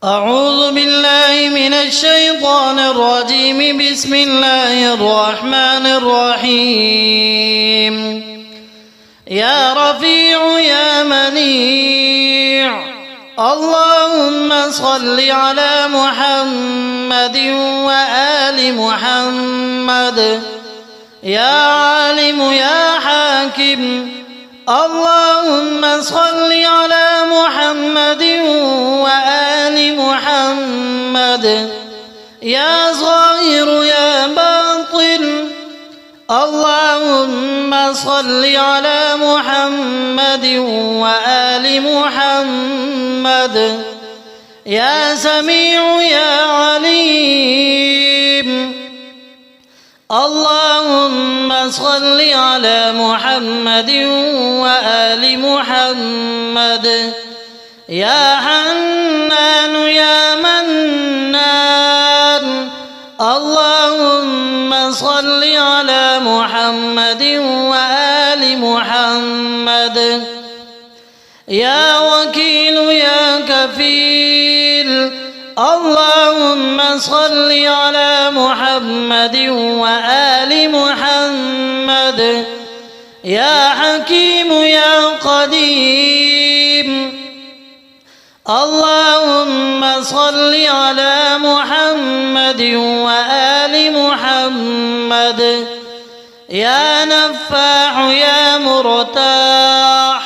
أعوذ بالله من الشيطان الرجيم. بسم الله الرحمن الرحيم. يا رفيع يا منيع، اللهم صل على محمد وآل محمد. يا عالم يا حاكم، اللهم صل على محمد وآل محمد. يا ظاهر يا باطن، اللهم صل على محمد وآل محمد. يا سميع يا عليم، اللهم صل على محمد وآل محمد. يا حنان يا منان، اللهم صل على محمد وآل محمد. يا وكيل يا كفيل، اللهم صل على محمد وآل محمد. يا حكيم يا قديم، اللهم صل على محمد وآل محمد. يا نفاح يا مرتاح،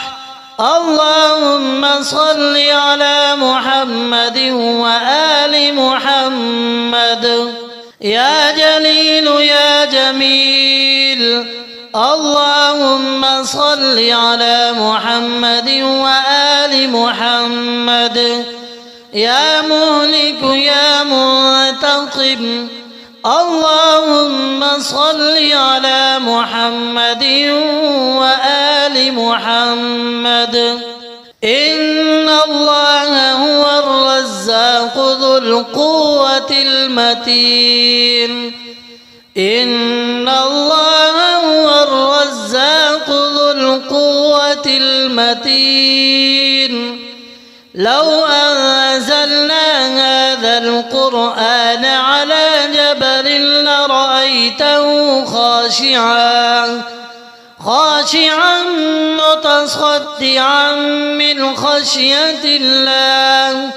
اللهم صل على محمد وآل محمد. يا جليل يا جميل، اللهم صل على محمد وآل محمد. يا مهلك يا منتقم، اللهم صل على محمد وآل محمد. إن الله هو الرزاق ذو القوة المتين. إن الله هو الرزاق ذو القوة المتين. لو أنزلنا هذا القرآن على جبل لرأيته خاشعا متصدعا من خشية الله.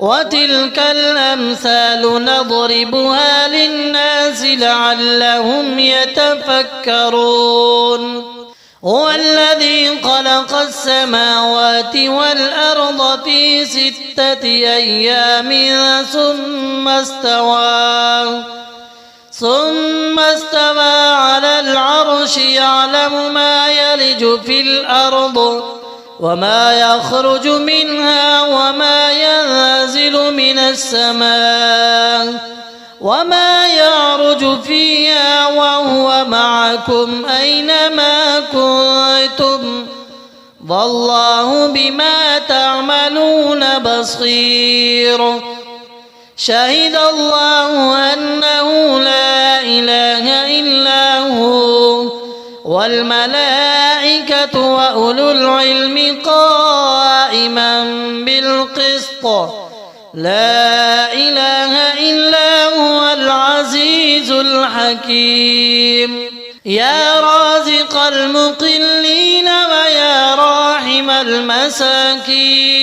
وتلك الأمثال نضربها للناس لعلهم يتفكرون. هو الذي خلق السماوات والأرض في 6 أيام ثم استوى على العرش. يعلم ما يلج في الأرض وما يخرج منها وما ينزل من السماء وما يعرج فيها، وهو معكم أينما كنتم، والله بما تعملون بصير. شهد الله أنه لا إله إلا هو والملائكة وأولو العلم قائما بالقسط. لا إله إلا هو العزيز الحكيم. يا رازق المقلين ويا راحم المساكين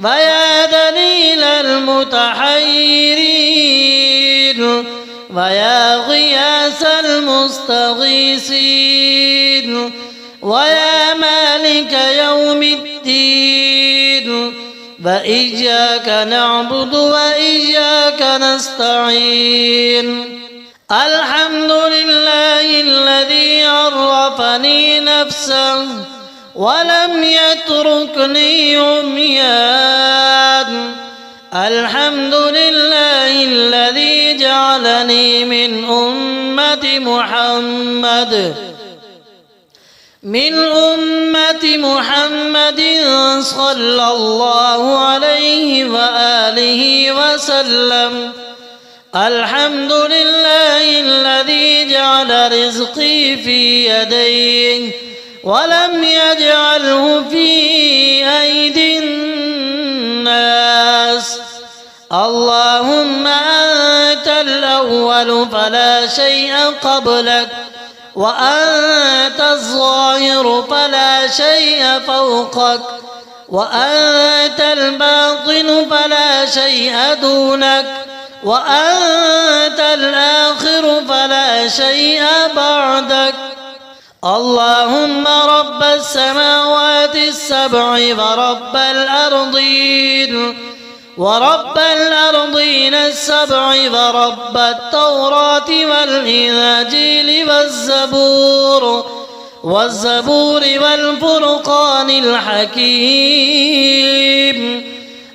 ويا دليل المتحيرين ويا غياث المستغيثين ويا مالك يوم الدين. وإياك نعبد وإياك نستعين. الحمد لله الذي عرفني نفسه ولم يتركني عميان. الحمد لله الذي جعلني من أمة محمد صلى الله عليه وآله وسلم. الحمد لله الذي جعل رزقي في يديه ولم يجعله في أيدي الناس. اللهم أنت الأول فلا شيء قبلك، وأنت الظاهر فلا شيء فوقك، وأنت الباطن فلا شيء دونك، وأنت الآخر فلا شيء بعدك. اللهم رب السماوات السبع ورب الأرضين السبع ورب التوراة والإنجيل والزبور والفرقان الحكيم.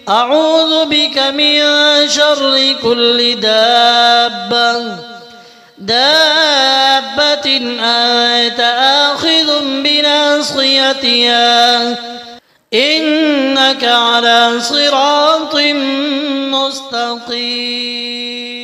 أعوذ بك من شر كل دابة أنت آخذ بناصيتها إنك على صراط مستقيم.